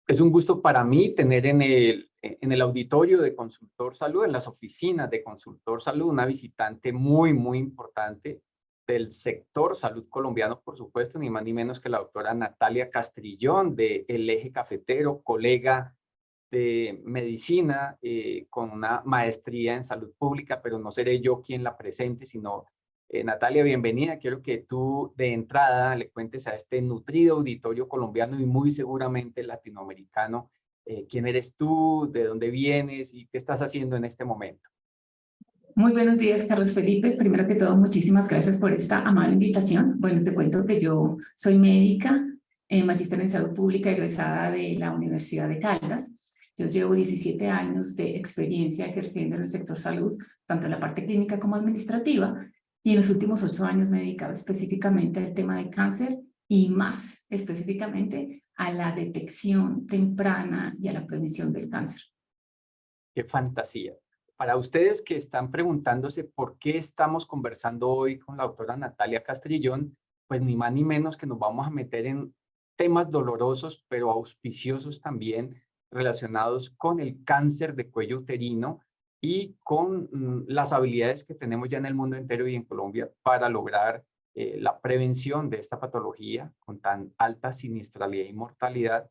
Es un gusto para mí tener en el auditorio de Consultor Salud, en las oficinas de Consultor Salud, una visitante muy, muy importante del sector salud colombiano, por supuesto, ni más ni menos que la doctora Natalia Castrillón, de El Eje Cafetero, colega de medicina con una maestría en salud pública, pero no seré yo quien la presente, sino Natalia, bienvenida. Quiero que tú de entrada le cuentes a este nutrido auditorio colombiano y muy seguramente latinoamericano quién eres tú, de dónde vienes y qué estás haciendo en este momento. Muy buenos días, Carlos Felipe. Primero que todo, muchísimas gracias por esta amable invitación. Bueno, te cuento que yo soy médica, magíster en salud pública, egresada de la Universidad de Caldas. Yo llevo 17 años de experiencia ejerciendo en el sector salud, tanto en la parte clínica como administrativa, y en los últimos 8 años me he dedicado específicamente al tema de cáncer y más específicamente a la detección temprana y a la prevención del cáncer. Qué fantasía. Para ustedes que están preguntándose por qué estamos conversando hoy con la doctora Natalia Castrillón, pues ni más ni menos que nos vamos a meter en temas dolorosos, pero auspiciosos también, relacionados con el cáncer de cuello uterino y con las habilidades que tenemos ya en el mundo entero y en Colombia para lograr la prevención de esta patología con tan alta siniestralidad y mortalidad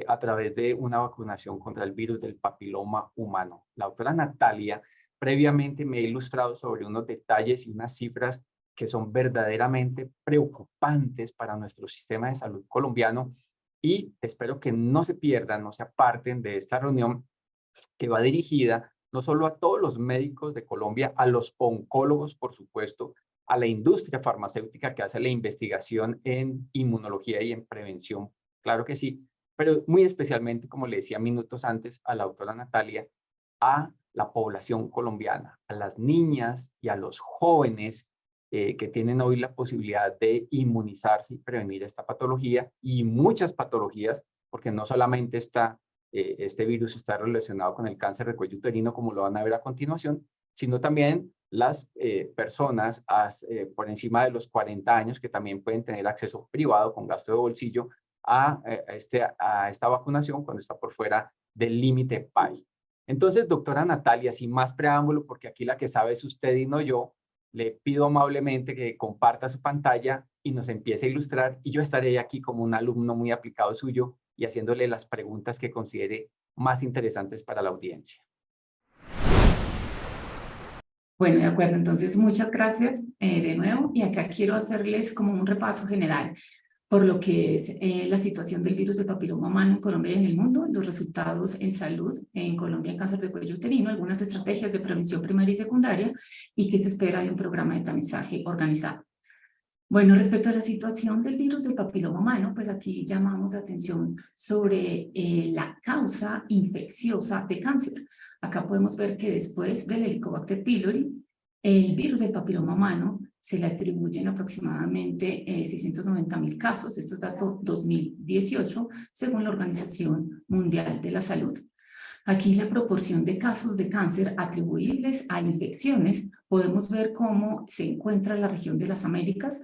a través de una vacunación contra el virus del papiloma humano. La doctora Natalia previamente me ha ilustrado sobre unos detalles y unas cifras que son verdaderamente preocupantes para nuestro sistema de salud colombiano y espero que no se pierdan, no se aparten de esta reunión que va dirigida no solo a todos los médicos de Colombia, a los oncólogos, por supuesto, a la industria farmacéutica que hace la investigación en inmunología y en prevención, claro que sí, pero muy especialmente, como le decía minutos antes a la doctora Natalia, a la población colombiana, a las niñas y a los jóvenes que tienen hoy la posibilidad de inmunizarse y prevenir esta patología y muchas patologías, porque no solamente este virus está relacionado con el cáncer de cuello uterino, como lo van a ver a continuación, sino también las personas por encima de los 40 años que también pueden tener acceso privado con gasto de bolsillo a esta vacunación cuando está por fuera del límite PAI. Entonces, doctora Natalia, sin más preámbulo, porque aquí la que sabe es usted y no yo, le pido amablemente que comparta su pantalla y nos empiece a ilustrar y yo estaré aquí como un alumno muy aplicado suyo y haciéndole las preguntas que considere más interesantes para la audiencia. Bueno, de acuerdo, entonces muchas gracias de nuevo y acá quiero hacerles como un repaso general por lo que es la situación del virus de papiloma humano en Colombia y en el mundo, los resultados en salud en Colombia en cáncer de cuello uterino, algunas estrategias de prevención primaria y secundaria y qué se espera de un programa de tamizaje organizado. Bueno, respecto a la situación del virus del papiloma humano, pues aquí llamamos la atención sobre la causa infecciosa de cáncer. Acá podemos ver que después del Helicobacter pylori, el virus del papiloma humano se le atribuyen aproximadamente 690.000 casos, esto es dato 2018, según la Organización Mundial de la Salud. Aquí la proporción de casos de cáncer atribuibles a infecciones, podemos ver cómo se encuentra en la región de las Américas,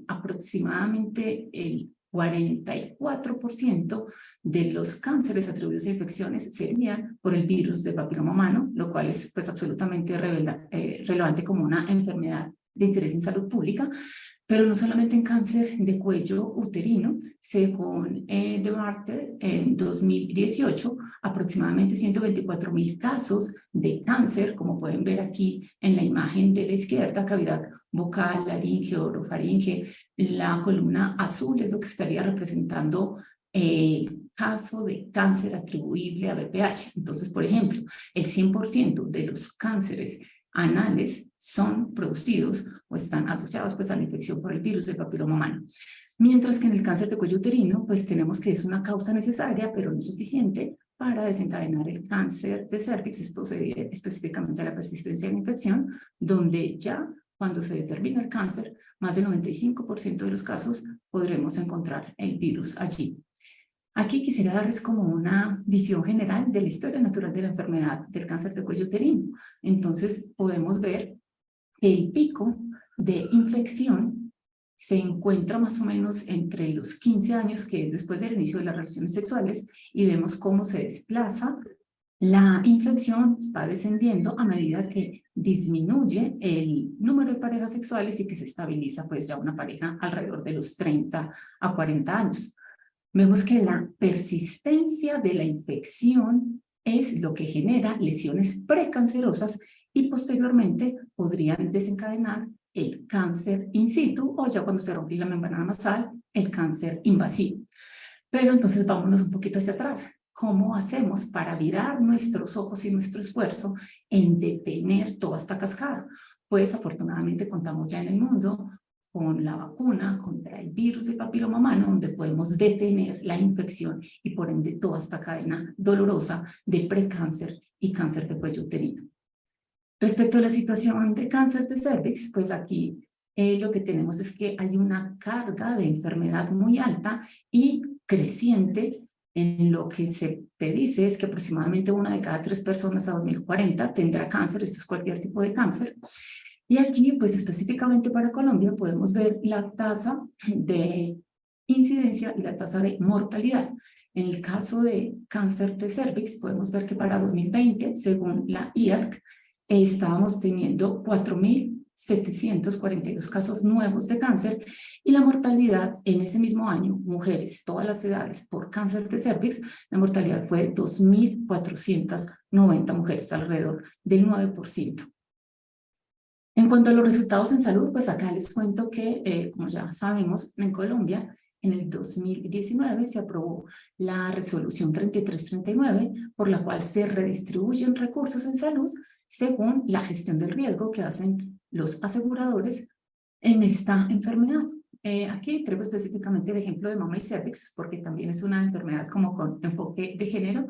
aproximadamente el 44% de los cánceres atribuidos a infecciones serían por el virus de papiloma humano, lo cual es pues absolutamente relevante como una enfermedad de interés en salud pública, pero no solamente en cáncer de cuello uterino, según The Marter, en 2018, aproximadamente 124.000 casos de cáncer, como pueden ver aquí en la imagen de la izquierda, cavidad vocal, laringe, orofaringe, la columna azul es lo que estaría representando el caso de cáncer atribuible a BPH. Entonces, por ejemplo, el 100% de los cánceres anales son producidos o están asociados pues a la infección por el virus del papiloma humano. Mientras que en el cáncer de cuello uterino pues tenemos que es una causa necesaria pero no suficiente para desencadenar el cáncer de cervix. Esto se debe específicamente a la persistencia de la infección, donde ya cuando se determina el cáncer, más del 95% de los casos podremos encontrar el virus allí. Aquí quisiera darles como una visión general de la historia natural de la enfermedad del cáncer de cuello uterino. Entonces podemos ver que el pico de infección se encuentra más o menos entre los 15 años, que es después del inicio de las relaciones sexuales, y vemos cómo se desplaza. La infección va descendiendo a medida que disminuye el número de parejas sexuales y que se estabiliza pues ya una pareja alrededor de los 30 a 40 años. Vemos que la persistencia de la infección es lo que genera lesiones precancerosas y posteriormente podrían desencadenar el cáncer in situ o ya cuando se rompe la membrana nasal, el cáncer invasivo. Pero entonces vámonos un poquito hacia atrás. ¿Cómo hacemos para virar nuestros ojos y nuestro esfuerzo en detener toda esta cascada? Pues afortunadamente contamos ya en el mundo con la vacuna contra el virus de papiloma humano, donde podemos detener la infección y por ende toda esta cadena dolorosa de precáncer y cáncer de cuello uterino. Respecto a la situación de cáncer de cervix, pues aquí lo que tenemos es que hay una carga de enfermedad muy alta y creciente. En lo que se predice es que aproximadamente 1 de cada 3 personas a 2040 tendrá cáncer, esto es cualquier tipo de cáncer. Y aquí, pues específicamente para Colombia, podemos ver la tasa de incidencia y la tasa de mortalidad. En el caso de cáncer de cervix, podemos ver que para 2020, según la IARC, estábamos teniendo 4.742 casos nuevos de cáncer y la mortalidad en ese mismo año, mujeres, todas las edades, por cáncer de cervix, la mortalidad fue de 2.490 mujeres, alrededor del 9%. En cuanto a los resultados en salud, pues acá les cuento que, como ya sabemos, en Colombia, en el 2019 se aprobó la resolución 3339, por la cual se redistribuyen recursos en salud según la gestión del riesgo que hacen los aseguradores en esta enfermedad. Aquí traigo específicamente el ejemplo de mama y cervix, porque también es una enfermedad como con enfoque de género,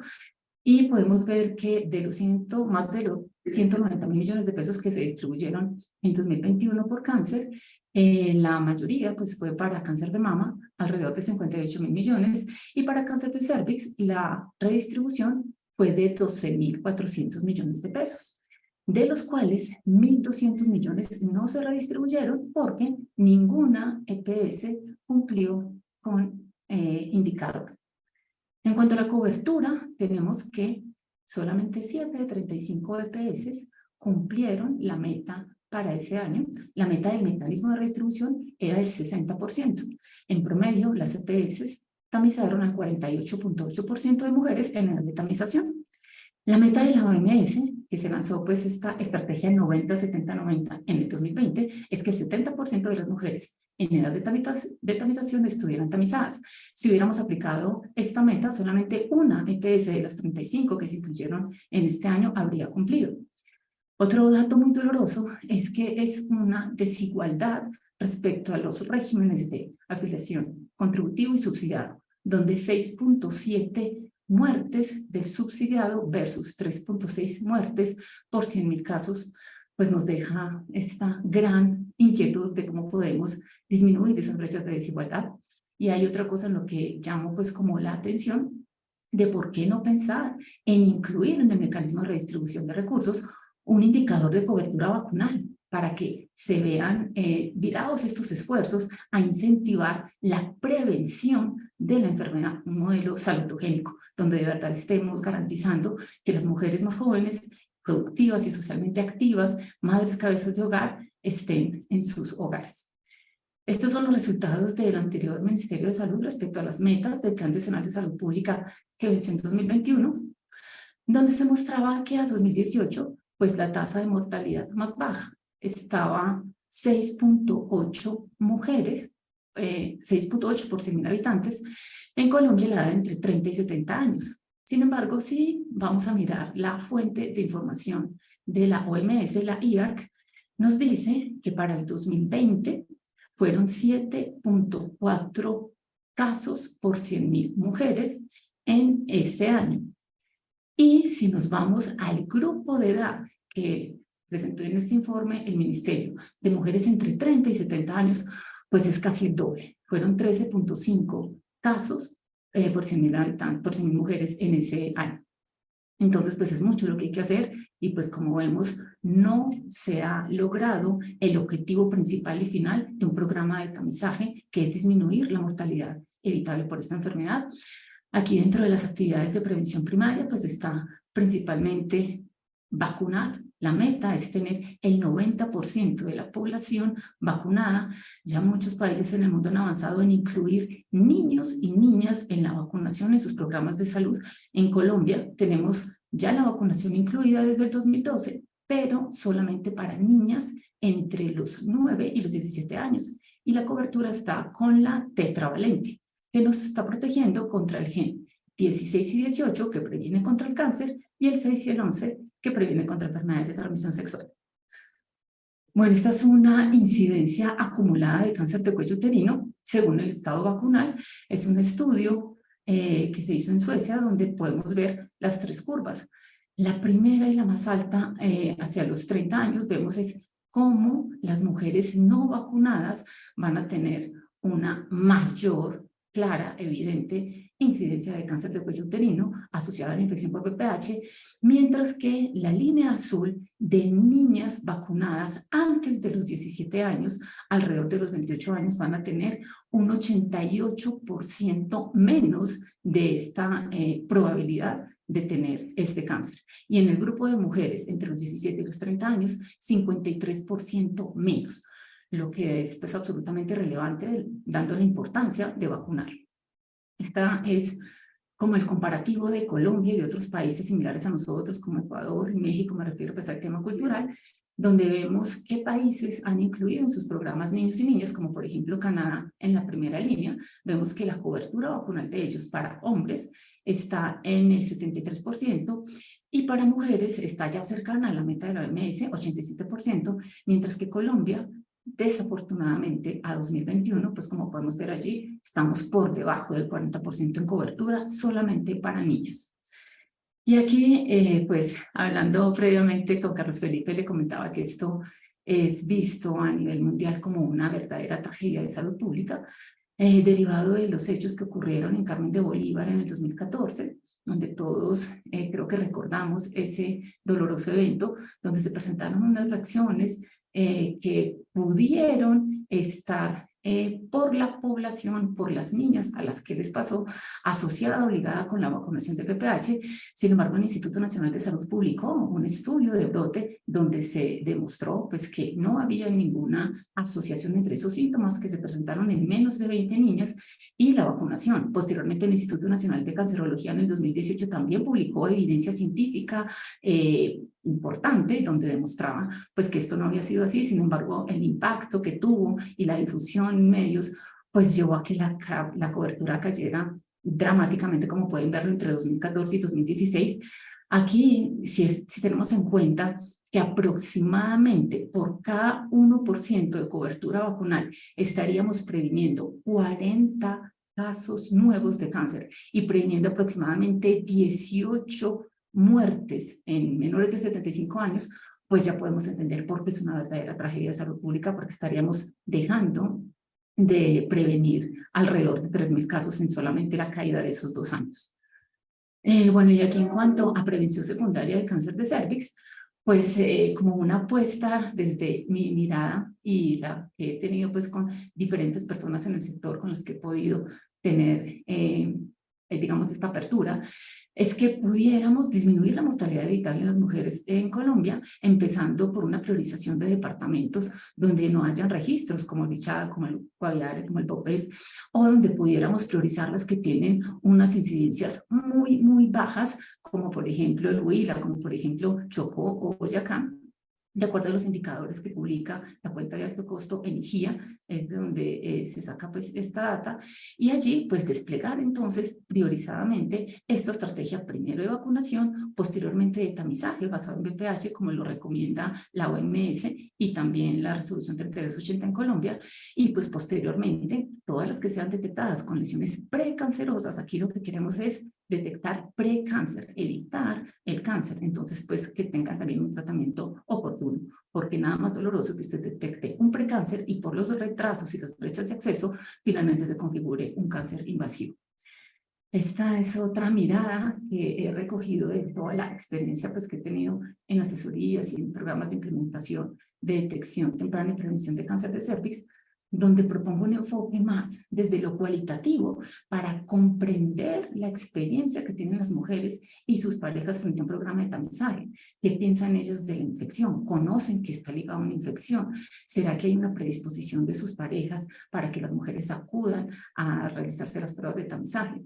y podemos ver que de los más de los 190 mil millones de pesos que se distribuyeron en 2021 por cáncer, la mayoría pues fue para cáncer de mama, alrededor de 58 mil millones, y para cáncer de cervix la redistribución fue de 12.400 millones de pesos, de los cuales 1.200 millones no se redistribuyeron porque ninguna EPS cumplió con indicador. En cuanto a la cobertura, tenemos que solamente 7 de 35 EPS cumplieron la meta para ese año. La meta del mecanismo de redistribución era del 60%. En promedio, las EPS tamizaron al 48.8% de mujeres en edad de tamización. La meta de la OMS, que se lanzó pues esta estrategia 90-70-90 en el 2020, es que el 70% de las mujeres en edad de tamización estuvieran tamizadas. Si hubiéramos aplicado esta meta, solamente una EPS de las 35 que se incluyeron en este año habría cumplido. Otro dato muy doloroso es que es una desigualdad respecto a los regímenes de afiliación contributivo y subsidiado, donde 6.7 muertes del subsidiado versus 3.6 muertes por 100.000 casos, pues nos deja esta gran inquietud de cómo podemos disminuir esas brechas de desigualdad. Y hay otra cosa en lo que llamo pues como la atención de por qué no pensar en incluir en el mecanismo de redistribución de recursos un indicador de cobertura vacunal para que se vean virados estos esfuerzos a incentivar la prevención de la enfermedad, un modelo salutogénico, donde de verdad estemos garantizando que las mujeres más jóvenes, productivas y socialmente activas, madres cabezas de hogar, estén en sus hogares. Estos son los resultados del anterior Ministerio de Salud respecto a las metas del Plan Decenal de Salud Pública que venció en 2021, donde se mostraba que a 2018, pues la tasa de mortalidad más baja estaba 6.8 mujeres, 6.8 por 100.000 habitantes, en Colombia la edad entre 30 y 70 años. Sin embargo, si vamos a mirar la fuente de información de la OMS, la IARC, nos dice que para el 2020 fueron 7.4 casos por 100.000 mujeres en ese año. Y si nos vamos al grupo de edad que presentó en este informe el Ministerio, de mujeres entre 30 y 70 años, pues es casi el doble. Fueron 13.5 casos por 100.000 habitantes, por 100.000 mujeres en ese año. Entonces, pues es mucho lo que hay que hacer y pues como vemos, no se ha logrado el objetivo principal y final de un programa de tamizaje, que es disminuir la mortalidad evitable por esta enfermedad. Aquí dentro de las actividades de prevención primaria, pues está principalmente vacunar. La meta es tener el 90% de la población vacunada. Ya muchos países en el mundo han avanzado en incluir niños y niñas en la vacunación en sus programas de salud. En Colombia tenemos ya la vacunación incluida desde el 2012, pero solamente para niñas entre los 9 y los 17 años. Y la cobertura está con la tetravalente, que nos está protegiendo contra el gen 16 y 18, que previene contra el cáncer, y el 6 y el 11, que previene contra enfermedades de transmisión sexual. Bueno, esta es una incidencia acumulada de cáncer de cuello uterino, según el estado vacunal. Es un estudio que se hizo en Suecia, donde podemos ver las 3 curvas. La primera y la más alta, hacia los 30 años, vemos es cómo las mujeres no vacunadas van a tener una mayor, clara, evidente incidencia de cáncer de cuello uterino asociada a la infección por VPH, mientras que la línea azul de niñas vacunadas antes de los 17 años, alrededor de los 28 años, van a tener un 88% menos de esta probabilidad de tener este cáncer. Y en el grupo de mujeres entre los 17 y los 30 años, 53% menos, lo que es pues absolutamente relevante, dando la importancia de vacunar. Esta es como el comparativo de Colombia y de otros países similares a nosotros, como Ecuador y México, me refiero pues al tema cultural, donde vemos qué países han incluido en sus programas niños y niñas, como por ejemplo Canadá en la primera línea. Vemos que la cobertura vacunal de ellos para hombres está en el 73% y para mujeres está ya cercana a la meta de la OMS, 87%, mientras que Colombia, desafortunadamente, a 2021, pues como podemos ver allí, estamos por debajo del 40% en cobertura solamente para niñas. Y aquí, pues hablando previamente con Carlos Felipe, le comentaba que esto es visto a nivel mundial como una verdadera tragedia de salud pública, derivado de los hechos que ocurrieron en Carmen de Bolívar en el 2014, donde todos creo que recordamos ese doloroso evento, donde se presentaron unas reacciones que pudieron estar por la población, por las niñas a las que les pasó, asociada, obligada con la vacunación de VPH. Sin embargo, el Instituto Nacional de Salud publicó un estudio de brote donde se demostró pues, que no había ninguna asociación entre esos síntomas que se presentaron en menos de 20 niñas y la vacunación. Posteriormente, el Instituto Nacional de Cancerología en el 2018 también publicó evidencia científica importante, donde demostraba pues, que esto no había sido así. Sin embargo, el impacto que tuvo y la difusión en medios pues llevó a que la cobertura cayera dramáticamente, como pueden verlo, entre 2014 y 2016. Aquí, si tenemos en cuenta que aproximadamente por cada 1% de cobertura vacunal estaríamos previniendo 40 casos nuevos de cáncer y previniendo aproximadamente 18 muertes en menores de 75 años, pues ya podemos entender por qué es una verdadera tragedia de salud pública, porque estaríamos dejando de prevenir alrededor de 3.000 casos en solamente la caída de esos 2 años. Bueno, y aquí en cuanto a prevención secundaria del cáncer de cervix, pues como una apuesta desde mi mirada y la que he tenido pues con diferentes personas en el sector con las que he podido tener, digamos, esta apertura, es que pudiéramos disminuir la mortalidad evitable en las mujeres en Colombia, empezando por una priorización de departamentos donde no hayan registros como el Bichada, como el Guaviare, como el Popés, o donde pudiéramos priorizar las que tienen unas incidencias muy, muy bajas, como por ejemplo el Huila, como por ejemplo Chocó o Boyacá, de acuerdo a los indicadores que publica la cuenta de alto costo en IGIA, es de donde se saca pues esta data, y allí pues desplegar entonces priorizadamente esta estrategia primero de vacunación, posteriormente de tamizaje basado en VPH, como lo recomienda la OMS y también la resolución 3280 en Colombia, y pues posteriormente todas las que sean detectadas con lesiones precancerosas. Aquí lo que queremos es detectar precáncer, evitar el cáncer, entonces pues que tengan también un tratamiento oportuno, porque nada más doloroso que usted detecte un precáncer y por los retrasos y las brechas de acceso finalmente se configure un cáncer invasivo. Esta es otra mirada que he recogido de toda la experiencia pues, que he tenido en asesorías y en programas de implementación de detección temprana y prevención de cáncer de cervix, donde propongo un enfoque más desde lo cualitativo para comprender la experiencia que tienen las mujeres y sus parejas frente a un programa de tamizaje. ¿Qué piensan ellas de la infección? ¿Conocen que está ligado a una infección? ¿Será que hay una predisposición de sus parejas para que las mujeres acudan a realizarse las pruebas de tamizaje?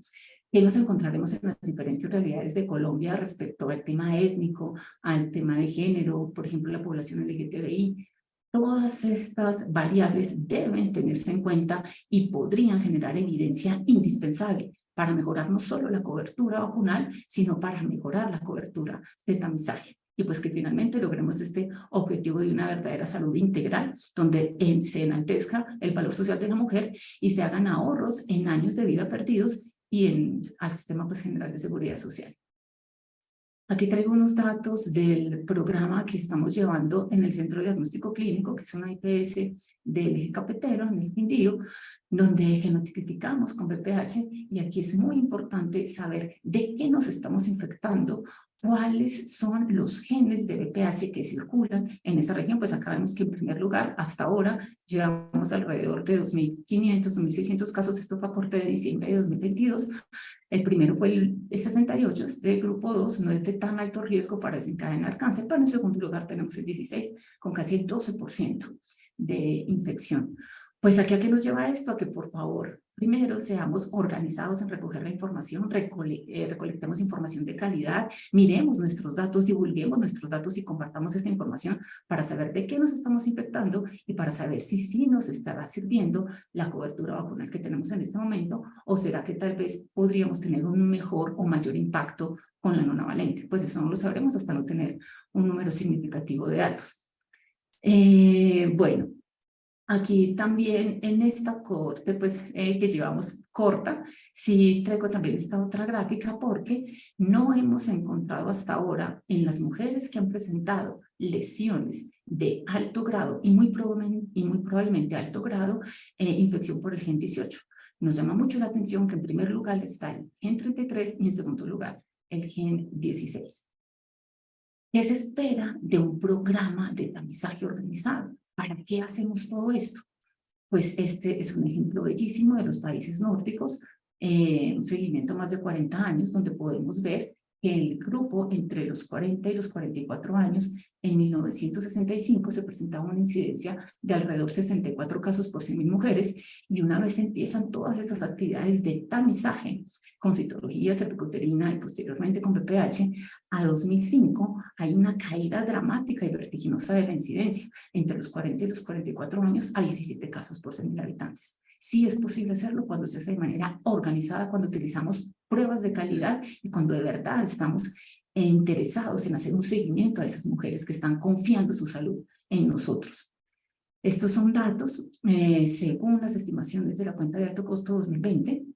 ¿Qué nos encontraremos en las diferentes realidades de Colombia respecto al tema étnico, al tema de género, por ejemplo, la población LGTBI? Todas estas variables deben tenerse en cuenta y podrían generar evidencia indispensable para mejorar no solo la cobertura vacunal, sino para mejorar la cobertura de tamizaje. Y pues que finalmente logremos este objetivo de una verdadera salud integral, donde se enaltezca el valor social de la mujer y se hagan ahorros en años de vida perdidos y al sistema pues, general de seguridad social. Aquí traigo unos datos del programa que estamos llevando en el Centro de Diagnóstico Clínico, que es una IPS del Eje Cafetero, en el Quindío, donde genotipificamos con VPH, y aquí es muy importante saber de qué nos estamos infectando, cuáles son los genes de VPH que circulan en esa región. Pues acá vemos que en primer lugar, hasta ahora, llevamos alrededor de 2.500, 2.600 casos, esto fue a corte de diciembre de 2022, el primero fue el 68, de grupo 2, no es de tan alto riesgo para desencadenar cáncer, pero en segundo lugar tenemos el 16, con casi el 12% de infección. Pues aquí, ¿a qué nos lleva esto? A que por favor, primero seamos organizados en recoger la información, recolectemos información de calidad, miremos nuestros datos, divulguemos nuestros datos y compartamos esta información para saber de qué nos estamos infectando y para saber si sí nos estará sirviendo la cobertura vacunal que tenemos en este momento, o será que tal vez podríamos tener un mejor o mayor impacto con la nonavalente. Pues eso no lo sabremos hasta no tener un número significativo de datos. Bueno, aquí también en esta corte, pues que llevamos corta, sí traigo también esta otra gráfica porque no hemos encontrado hasta ahora en las mujeres que han presentado lesiones de alto grado y muy probablemente alto grado, infección por el gen 18. Nos llama mucho la atención que en primer lugar está el gen 33 y en segundo lugar el gen 16. ¿Qué se espera de un programa de tamizaje organizado? ¿Para qué hacemos todo esto? Pues este es un ejemplo bellísimo de los países nórdicos, un seguimiento más de 40 años, donde podemos ver que el grupo entre los 40 y los 44 años, en 1965 se presentaba una incidencia de alrededor 64 casos por 100.000 mujeres, y una vez empiezan todas estas actividades de tamizaje, con citología, cervicuterina y posteriormente con VPH, a 2005 hay una caída dramática y vertiginosa de la incidencia. Entre los 40 y los 44 años a 17 casos por 100.000 habitantes. Sí es posible hacerlo cuando se hace de manera organizada, cuando utilizamos pruebas de calidad y cuando de verdad estamos interesados en hacer un seguimiento a esas mujeres que están confiando su salud en nosotros. Estos son datos, según las estimaciones de la cuenta de alto costo 2020,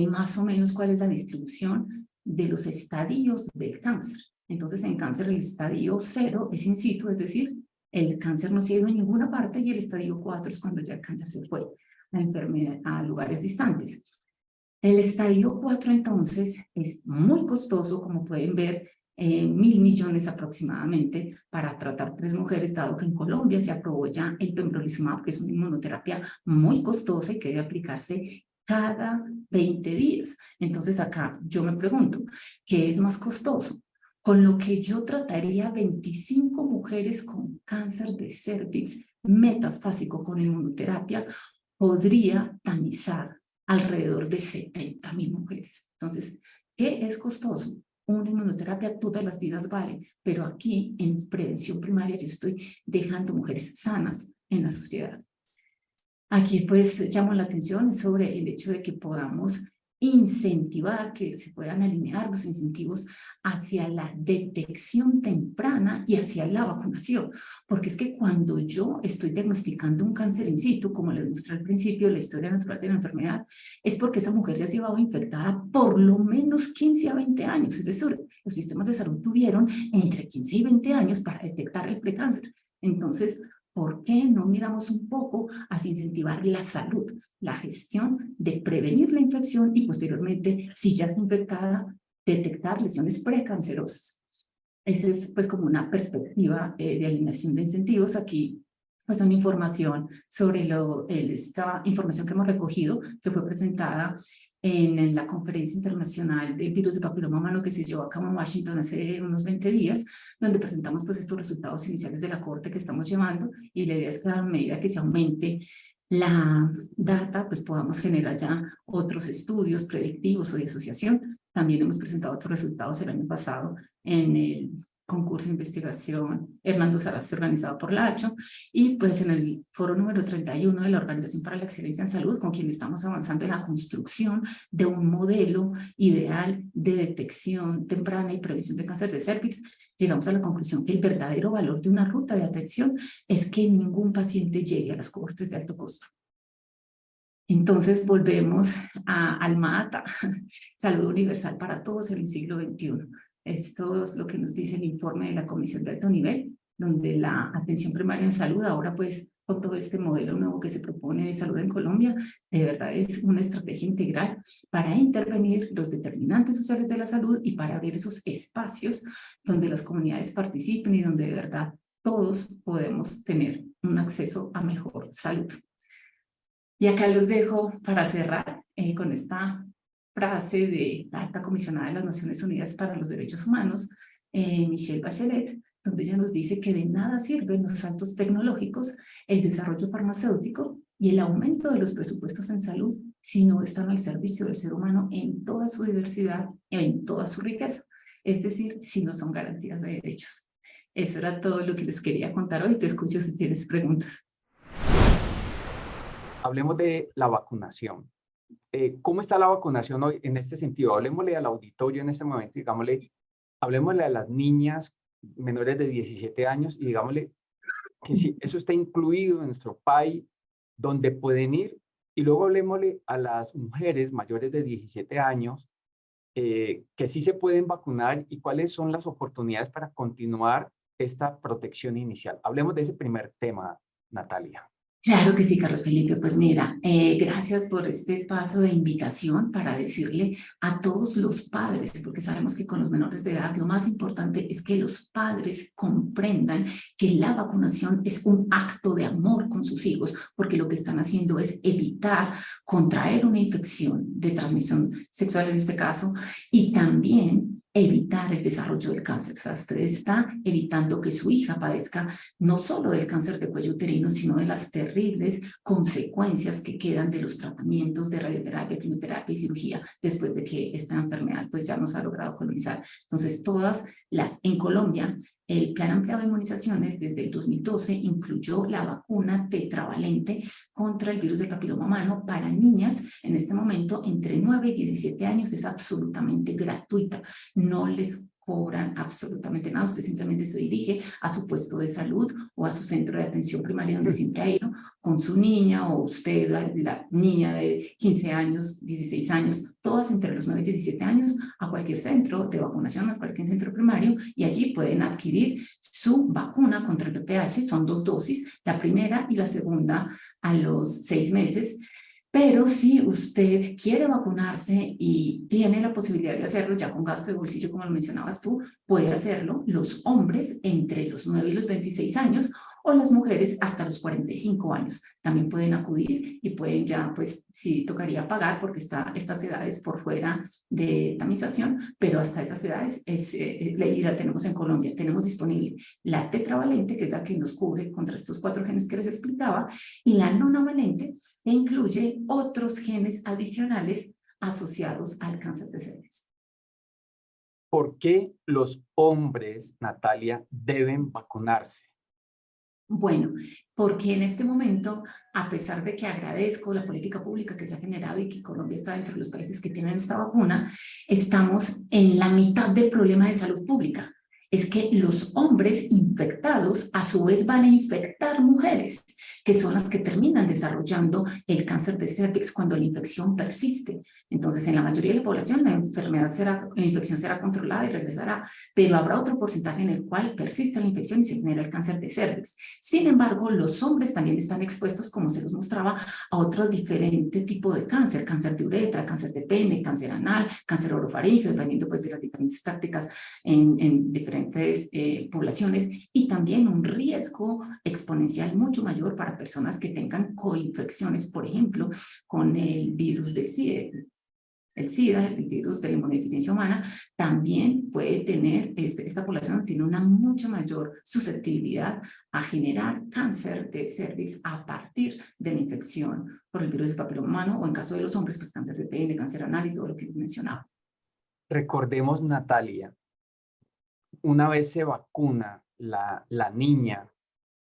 más o menos cuál es la distribución de los estadios del cáncer. Entonces, en cáncer el estadio 0 es in situ, es decir, el cáncer no se ha ido a ninguna parte, y el estadio 4 es cuando ya el cáncer se fue a enfermedad, a lugares distantes. El estadio 4 entonces es muy costoso, como pueden ver, 1.000 millones aproximadamente para tratar 3 mujeres, dado que en Colombia se aprobó ya el pembrolizumab, que es una inmunoterapia muy costosa y que debe aplicarse cada 20 días. Entonces acá yo me pregunto, ¿qué es más costoso? Con lo que yo trataría 25 mujeres con cáncer de cervix metastásico con inmunoterapia, podría tamizar alrededor de 70.000 mujeres. Entonces, ¿qué es costoso? Una inmunoterapia, todas las vidas valen, pero aquí en prevención primaria yo estoy dejando mujeres sanas en la sociedad. Aquí pues llamo la atención sobre el hecho de que podamos incentivar, que se puedan alinear los incentivos hacia la detección temprana y hacia la vacunación, porque es que cuando yo estoy diagnosticando un cáncer in situ, como les mostré al principio, la historia natural de la enfermedad, es porque esa mujer ya ha llevado infectada por lo menos 15 a 20 años, es decir, los sistemas de salud tuvieron entre 15 y 20 años para detectar el precáncer. Entonces, ¿por qué no miramos un poco hacia incentivar la salud, la gestión de prevenir la infección y posteriormente, si ya está infectada, detectar lesiones precancerosas? Esa es pues como una perspectiva de alineación de incentivos. Aquí pues una información sobre esta información que hemos recogido, que fue presentada en la conferencia internacional de virus de papiloma humano que se llevó a cabo en Washington hace unos 20 días, donde presentamos pues estos resultados iniciales de la corte que estamos llevando, y la idea es que a medida que se aumente la data, pues podamos generar ya otros estudios predictivos o de asociación. También hemos presentado otros resultados el año pasado en el concurso de investigación Hernando Saraste organizado por la ACHO, y pues en el foro número 31 de la Organización para la Excelencia en Salud, con quien estamos avanzando en la construcción de un modelo ideal de detección temprana y prevención de cáncer de cervix. Llegamos a la conclusión que el verdadero valor de una ruta de atención es que ningún paciente llegue a las cohortes de alto costo. Entonces volvemos al MATA, salud universal para todos en el siglo XXI. Esto es lo que nos dice el informe de la Comisión de Alto Nivel, donde la atención primaria en salud ahora pues con todo este modelo nuevo que se propone de salud en Colombia, de verdad es una estrategia integral para intervenir los determinantes sociales de la salud y para abrir esos espacios donde las comunidades participen y donde de verdad todos podemos tener un acceso a mejor salud. Y acá los dejo para cerrar con esta frase de la alta comisionada de las Naciones Unidas para los Derechos Humanos, Michelle Bachelet, donde ella nos dice que de nada sirven los saltos tecnológicos, el desarrollo farmacéutico y el aumento de los presupuestos en salud si no están al servicio del ser humano en toda su diversidad y en toda su riqueza, es decir, si no son garantías de derechos. Eso era todo lo que les quería contar hoy. Te escucho si tienes preguntas. Hablemos de la vacunación. ¿Cómo está la vacunación hoy en este sentido? Hablemosle al auditorio en este momento, digámosle, hablemosle a las niñas menores de 17 años y digámosle que sí, eso está incluido en nuestro país, donde pueden ir, y luego hablemosle a las mujeres mayores de 17 años que sí se pueden vacunar y cuáles son las oportunidades para continuar esta protección inicial. Hablemos de ese primer tema, Natalia. Claro que sí, Carlos Felipe. Pues mira, gracias por este espacio de invitación para decirle a todos los padres, porque sabemos que con los menores de edad lo más importante es que los padres comprendan que la vacunación es un acto de amor con sus hijos, porque lo que están haciendo es evitar contraer una infección de transmisión sexual en este caso, y también evitar el desarrollo del cáncer. O sea, usted está evitando que su hija padezca no solo del cáncer de cuello uterino, sino de las terribles consecuencias que quedan de los tratamientos de radioterapia, quimioterapia y cirugía después de que esta enfermedad pues ya nos ha logrado colonizar. Entonces, en Colombia, el Plan Ampliado de Inmunizaciones desde el 2012 incluyó la vacuna tetravalente contra el virus del papiloma humano para niñas. En este momento, entre 9 y 17 años, es absolutamente gratuita. No les cobran absolutamente nada, usted simplemente se dirige a su puesto de salud o a su centro de atención primaria donde siempre ha ido con su niña, o usted, la niña de 15 años, 16 años, todas entre los 9 y 17 años, a cualquier centro de vacunación, a cualquier centro primario, y allí pueden adquirir su vacuna contra el VPH. Son 2 dosis, la primera y la segunda a los 6 meses. Pero si usted quiere vacunarse y tiene la posibilidad de hacerlo ya con gasto de bolsillo, como lo mencionabas tú, puede hacerlo. Los hombres entre los 9 y los 26 años, o las mujeres hasta los 45 años. También pueden acudir y pueden ya, pues sí tocaría pagar porque estas edades por fuera de tamización, pero hasta esas edades la tenemos en Colombia. Tenemos disponible la tetravalente, que es la que nos cubre contra estos 4 genes que les explicaba, y la nonavalente, que incluye otros genes adicionales asociados al cáncer de cervix. ¿Por qué los hombres, Natalia, deben vacunarse? Bueno, porque en este momento, a pesar de que agradezco la política pública que se ha generado y que Colombia está dentro de los países que tienen esta vacuna, estamos en la mitad del problema de salud pública. Es que los hombres infectados a su vez van a infectar mujeres, que son las que terminan desarrollando el cáncer cáncer de cervix cuando la infección persiste. Entonces, en la mayoría de la población, la infección será controlada y regresará, pero habrá otro porcentaje en el cual persiste la infección y se genera el cáncer de cervix. Sin embargo, los hombres también están expuestos, como se los mostraba, a otro diferente tipo de cáncer, cáncer de uretra, cáncer de pene, cáncer anal, cáncer orofaríngeo, dependiendo pues de las diferentes prácticas en diferentes poblaciones, y también un riesgo exponencial mucho mayor para personas que tengan coinfecciones, por ejemplo, con el virus del SIDA. El SIDA, el virus de la inmunodeficiencia humana, también puede tener, esta población tiene una mucha mayor susceptibilidad a generar cáncer de cervix a partir de la infección por el virus del papiloma humano, o en caso de los hombres, pues cáncer de pene, cáncer anal y todo lo que les mencionaba. Recordemos, Natalia, una vez se vacuna la niña,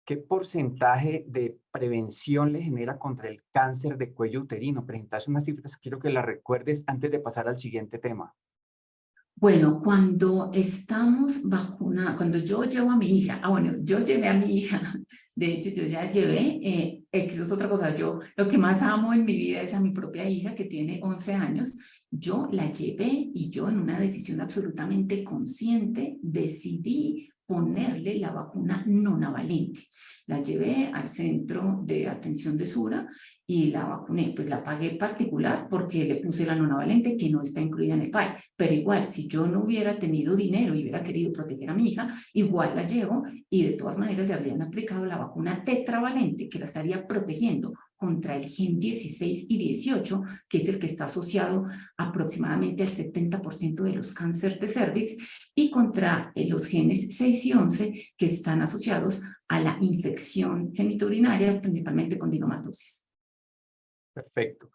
¿qué porcentaje de prevención le genera contra el cáncer de cuello uterino? Presentaste unas cifras, quiero que las recuerdes antes de pasar al siguiente tema. Bueno, cuando estamos vacunados, cuando yo llevo a mi hija, bueno, yo llevé a mi hija, de hecho yo ya llevé, que eso es otra cosa, yo lo que más amo en mi vida es a mi propia hija que tiene 11 años, yo la llevé y yo en una decisión absolutamente consciente decidí ponerle la vacuna nonavalente. La llevé al centro de atención de Sura y la vacuné, pues la pagué particular porque le puse la nonavalente que no está incluida en el PAI, pero igual si yo no hubiera tenido dinero y hubiera querido proteger a mi hija, igual la llevo y de todas maneras le habrían aplicado la vacuna tetravalente que la estaría protegiendo contra el gen 16 y 18, que es el que está asociado aproximadamente al 70% de los cánceres de cervix, y contra los genes 6 y 11, que están asociados a la infección genitourinaria, principalmente con dinomatosis. Perfecto.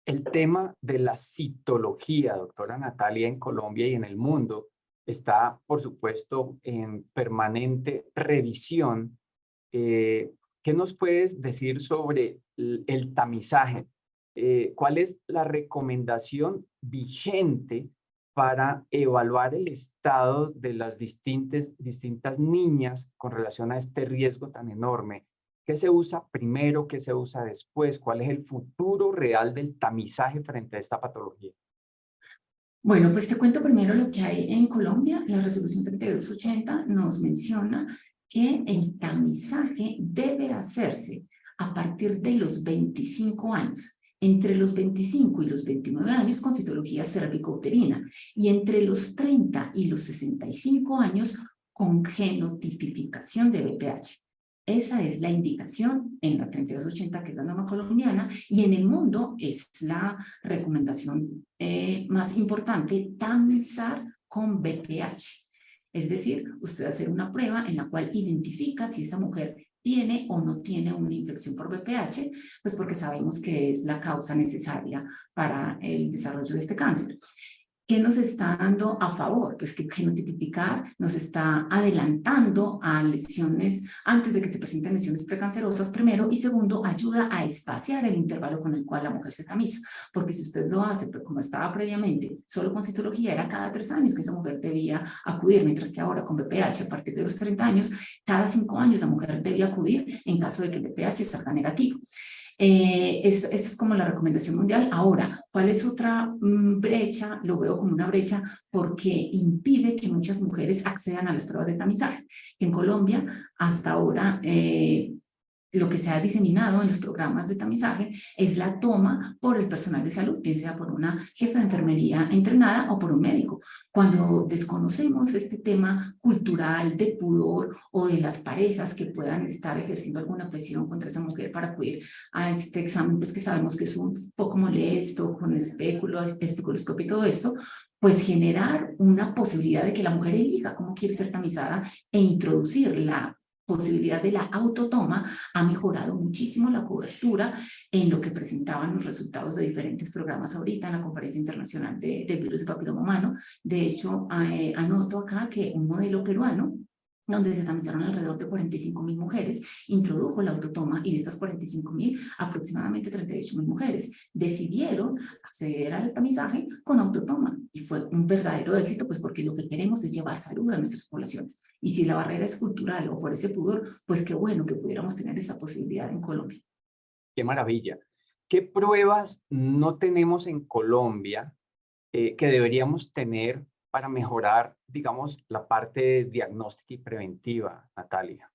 El tema de la citología, doctora Natalia, en Colombia y en el mundo está, por supuesto, en permanente revisión. ¿Qué nos puedes decir sobre el tamizaje? ¿Cuál es la recomendación vigente para evaluar el estado de las distintas niñas con relación a este riesgo tan enorme? ¿Qué se usa primero? ¿Qué se usa después? ¿Cuál es el futuro real del tamizaje frente a esta patología? Bueno, pues te cuento primero lo que hay en Colombia. La resolución 3280 nos menciona que el tamizaje debe hacerse a partir de los 25 años. Entre los 25 y los 29 años con citología cérvico-uterina y entre los 30 y los 65 años con genotipificación de BPH. Esa es la indicación en la 3280, que es la norma colombiana, y en el mundo es la recomendación más importante, tamizar con BPH. Es decir, usted hacer una prueba en la cual identifica si esa mujer tiene o no tiene una infección por BPH, pues porque sabemos que es la causa necesaria para el desarrollo de este cáncer. ¿Qué nos está dando a favor? Pues que genotipificar nos está adelantando a lesiones, antes de que se presenten lesiones precancerosas, primero, y segundo, ayuda a espaciar el intervalo con el cual la mujer se tamiza, porque si usted lo hace, pero como estaba previamente, solo con citología, era cada 3 años que esa mujer debía acudir, mientras que ahora con BPH, a partir de los 30 años, cada 5 años la mujer debía acudir en caso de que el BPH salga negativo. Esa es como la recomendación mundial. Ahora, ¿cuál es otra brecha? Lo veo como una brecha porque impide que muchas mujeres accedan a las pruebas de tamizaje. En Colombia, hasta ahora, lo que se ha diseminado en los programas de tamizaje es la toma por el personal de salud, bien sea por una jefa de enfermería entrenada o por un médico. Cuando desconocemos este tema cultural de pudor o de las parejas que puedan estar ejerciendo alguna presión contra esa mujer para acudir a este examen, pues que sabemos que es un poco molesto, con especuloscopio y todo esto, pues generar una posibilidad de que la mujer elija cómo quiere ser tamizada e introducir la posibilidad de la autotoma ha mejorado muchísimo la cobertura en lo que presentaban los resultados de diferentes programas ahorita en la conferencia internacional del virus de papiloma humano. De hecho, anoto acá que un modelo peruano donde se tamizaron alrededor de 45.000 mujeres, introdujo la autotoma y de estas 45.000, aproximadamente 38.000 mujeres decidieron acceder al tamizaje con autotoma y fue un verdadero éxito, pues porque lo que queremos es llevar salud a nuestras poblaciones. Y si la barrera es cultural o por ese pudor, pues qué bueno que pudiéramos tener esa posibilidad en Colombia. Qué maravilla. ¿Qué pruebas no tenemos en Colombia que deberíamos tener para mejorar, digamos, la parte diagnóstica y preventiva, Natalia?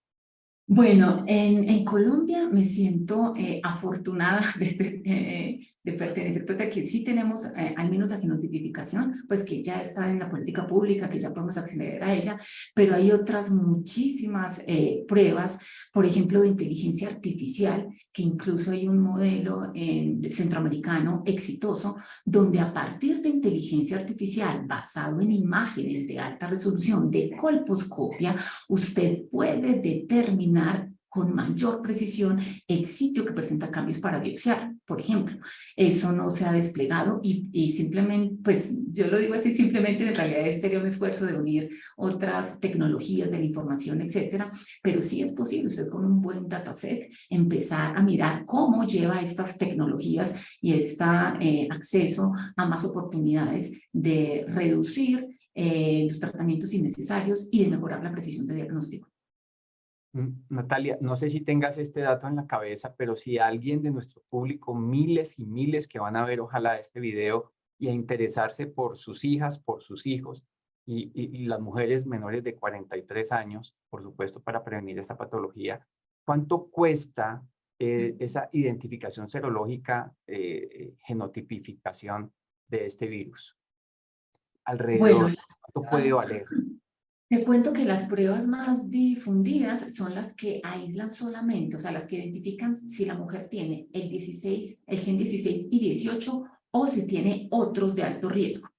Bueno, en Colombia me siento afortunada de pertenecer, pues de que sí tenemos al menos la genotipificación, pues que ya está en la política pública, que ya podemos acceder a ella, pero hay otras muchísimas pruebas, por ejemplo, de inteligencia artificial, que incluso hay un modelo centroamericano exitoso, donde a partir de inteligencia artificial basado en imágenes de alta resolución de colposcopia, usted puede determinar con mayor precisión el sitio que presenta cambios para biopsiar, por ejemplo. Eso no se ha desplegado y simplemente, pues yo lo digo así, simplemente en realidad sería un esfuerzo de unir otras tecnologías de la información, etcétera, pero sí es posible usted con un buen dataset empezar a mirar cómo lleva estas tecnologías y este acceso a más oportunidades de reducir los tratamientos innecesarios y de mejorar la precisión de diagnóstico. Natalia, no sé si tengas este dato en la cabeza, pero si alguien de nuestro público, miles y miles que van a ver, ojalá, este video y a interesarse por sus hijas, por sus hijos y las mujeres menores de 43 años, por supuesto, para prevenir esta patología, ¿cuánto cuesta esa identificación serológica, genotipificación de este virus? Bueno, Alrededor, las ¿cuánto puede pruebas, valer? te cuento que las pruebas más difundidas son las que aíslan solamente, o sea, las que identifican si la mujer tiene el 16, el gen 16 y 18 o si tiene otros de alto riesgo.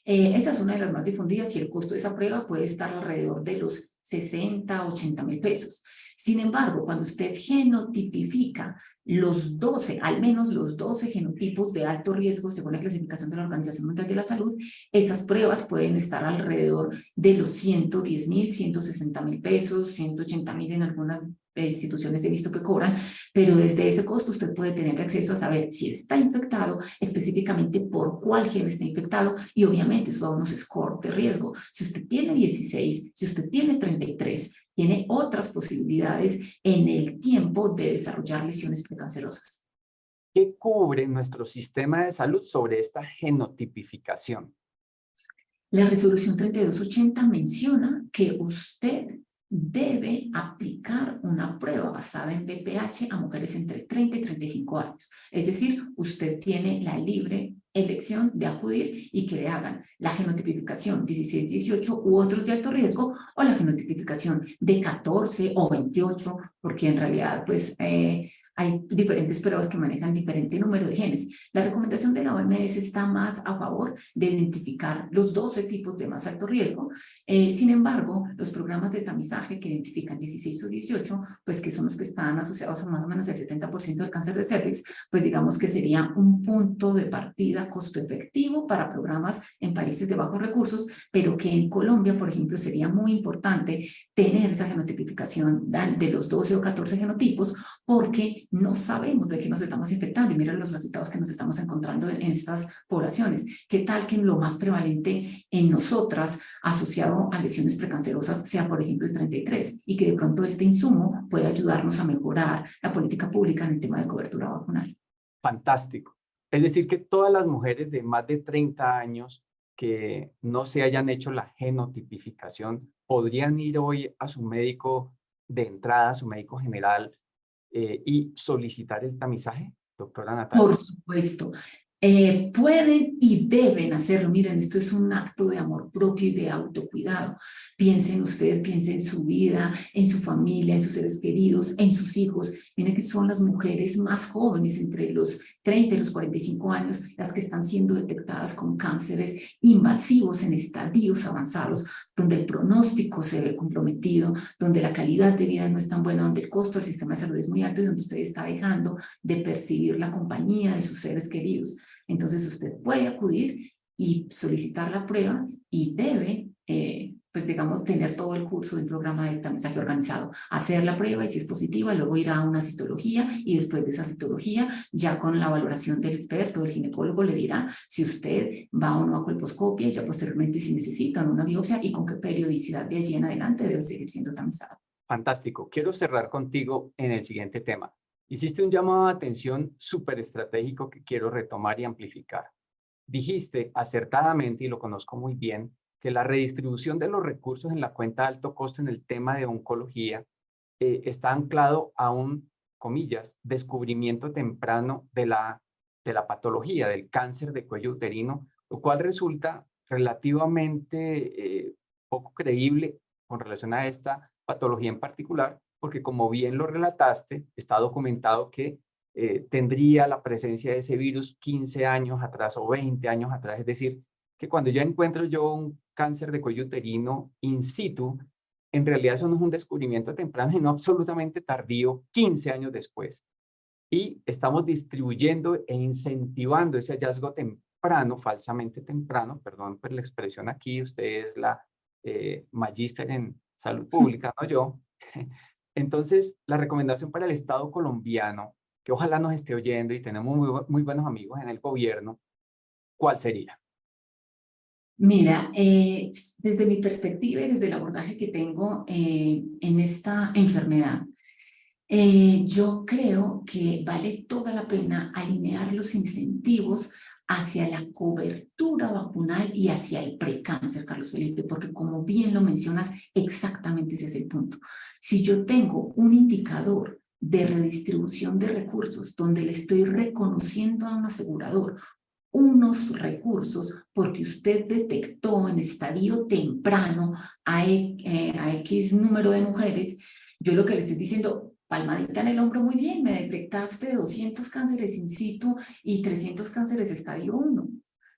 Esa es una de las más difundidas y el costo de esa prueba puede estar alrededor de los 60, 80 mil pesos. Sin embargo, cuando usted genotipifica los 12, al menos los 12 genotipos de alto riesgo, según la clasificación de la Organización Mundial de la Salud, esas pruebas pueden estar alrededor de los 110 mil, 160 mil pesos, 180 mil en algunas instituciones he visto que cobran, pero desde ese costo usted puede tener acceso a saber si está infectado, específicamente por cuál gen está infectado y obviamente eso da unos scores de riesgo. Si usted tiene 16, si usted tiene 33, tiene otras posibilidades en el tiempo de desarrollar lesiones precancerosas. ¿Qué cubre nuestro sistema de salud sobre esta genotipificación? La resolución 3280 menciona que usted debe aplicar una prueba basada en BPH a mujeres entre 30 y 35 años. Es decir, usted tiene la libre elección de acudir y que le hagan la genotipificación 16, 18 u otros de alto riesgo o la genotipificación de 14 o 28, porque en realidad pues hay diferentes pruebas que manejan diferente número de genes. La recomendación de la OMS está más a favor de identificar los 12 tipos de más alto riesgo. Sin embargo, los programas de tamizaje que identifican 16 o 18, pues que son los que están asociados a más o menos el 70% del cáncer de cervix, pues digamos que sería un punto de partida costo efectivo para programas en países de bajos recursos, pero que en Colombia, por ejemplo, sería muy importante tener esa genotipificación de los 12 o 14 genotipos, porque no sabemos de qué nos estamos infectando y miren los resultados que nos estamos encontrando en estas poblaciones. ¿Qué tal que lo más prevalente en nosotras asociado a lesiones precancerosas sea, por ejemplo, el 33 y que de pronto este insumo pueda ayudarnos a mejorar la política pública en el tema de cobertura vacunal? Fantástico. Es decir, que todas las mujeres de más de 30 años que no se hayan hecho la genotipificación podrían ir hoy a su médico de entrada, a su médico general, y solicitar el tamizaje, doctora Por Natalia. supuesto. Pueden y deben hacerlo. Miren, esto es un acto de amor propio y de autocuidado. Piensen en usted, piensen en su vida, en su familia, en sus seres queridos, en sus hijos. Miren que son las mujeres más jóvenes, entre los 30 y los 45 años, las que están siendo detectadas con cánceres invasivos en estadios avanzados, donde el pronóstico se ve comprometido, donde la calidad de vida no es tan buena, donde el costo del sistema de salud es muy alto y donde usted está dejando de percibir la compañía de sus seres queridos. Entonces usted puede acudir y solicitar la prueba y debe, pues digamos, tener todo el curso del programa de tamizaje organizado, hacer la prueba y si es positiva, luego ir a una citología y después de esa citología, ya con la valoración del experto, el ginecólogo le dirá si usted va o no a colposcopia y ya posteriormente si necesitan una biopsia y con qué periodicidad de allí en adelante debe seguir siendo tamizado. Fantástico. Quiero cerrar contigo en el siguiente tema. Hiciste un llamado de atención súper estratégico que quiero retomar y amplificar. Dijiste acertadamente, y lo conozco muy bien, que la redistribución de los recursos en la cuenta de alto costo en el tema de oncología está anclado a un, comillas, descubrimiento temprano de la patología, del cáncer de cuello uterino, lo cual resulta relativamente poco creíble con relación a esta patología en particular, porque como bien lo relataste, está documentado que tendría la presencia de ese virus 15 años atrás o 20 años atrás. Es decir, que cuando ya encuentro yo un cáncer de cuello uterino in situ, en realidad eso no es un descubrimiento temprano, sino absolutamente tardío, 15 años después. Y estamos distribuyendo e incentivando ese hallazgo temprano, falsamente temprano, perdón por la expresión aquí, usted es la magíster en salud pública, no yo. Entonces, la recomendación para el Estado colombiano, que ojalá nos esté oyendo y tenemos muy buenos amigos en el gobierno, ¿cuál sería? Mira, desde mi perspectiva y desde el abordaje que tengo en esta enfermedad, yo creo que vale toda la pena alinear los incentivos hacia la cobertura vacunal y hacia el precáncer, Carlos Felipe, porque como bien lo mencionas, exactamente ese es el punto. Si yo tengo un indicador de redistribución de recursos donde le estoy reconociendo a un asegurador unos recursos porque usted detectó en estadio temprano a X número de mujeres, yo lo que le estoy diciendo, palmadita en el hombro, muy bien, me detectaste 200 cánceres in situ y 300 cánceres estadio 1.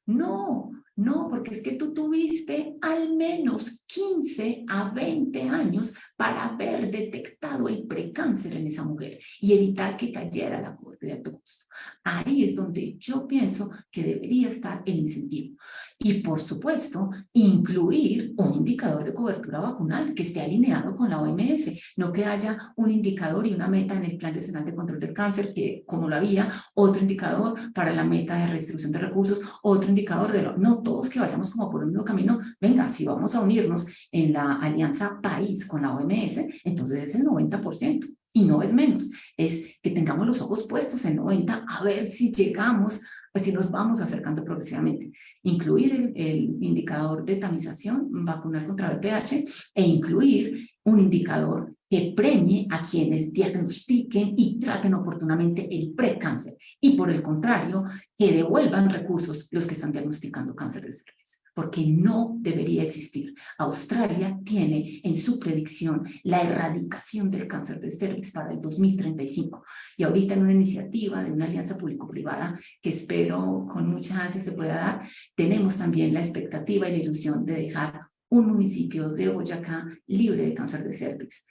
No, no, porque es que tú tuviste al menos 15 a 20 años para haber detectado el precáncer en esa mujer y evitar que cayera a la corte de alto costo. Ahí es donde yo pienso que debería estar el incentivo. Y por supuesto, incluir un indicador de cobertura vacunal que esté alineado con la OMS, no que haya un indicador y una meta en el Plan Nacional de Control del Cáncer, que como lo había, otro indicador para la meta de redistribución de recursos, otro indicador de lo, no todos que vayamos como por un mismo camino. Venga, si vamos a unirnos en la alianza país con la OMS, entonces es el 90%. Y no es menos, es que tengamos los ojos puestos en 90 a ver si llegamos, pues si nos vamos acercando progresivamente. Incluir el indicador de tamización vacunal contra VPH e incluir un indicador que premie a quienes diagnostiquen y traten oportunamente el precáncer y por el contrario, que devuelvan recursos los que están diagnosticando cáncer de cervix, porque no debería existir. Australia tiene en su predicción la erradicación del cáncer de cervix para el 2035 y ahorita en una iniciativa de una alianza público-privada que espero con mucha ansia se pueda dar, tenemos también la expectativa y la ilusión de dejar un municipio de Boyacá libre de cáncer de cervix.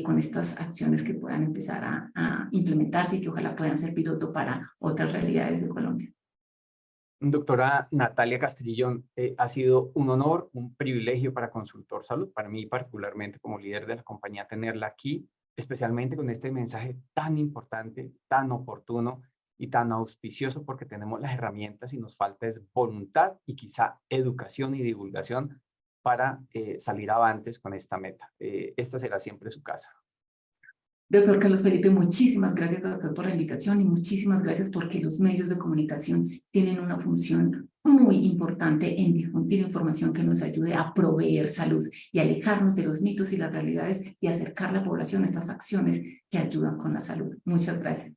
Con estas acciones que puedan empezar a implementarse y que ojalá puedan ser piloto para otras realidades de Colombia. Doctora Natalia Castrillón, ha sido un honor, un privilegio para Consultor Salud, para mí particularmente como líder de la compañía, tenerla aquí, especialmente con este mensaje tan importante, tan oportuno y tan auspicioso, porque tenemos las herramientas y nos falta es voluntad y quizá educación y divulgación para salir avantes con esta meta. Esta será siempre su casa. Doctor Carlos Felipe, muchísimas gracias doctor, por la invitación y muchísimas gracias porque los medios de comunicación tienen una función muy importante en difundir información que nos ayude a proveer salud y alejarnos de los mitos y las realidades y acercar a la población a estas acciones que ayudan con la salud. Muchas gracias.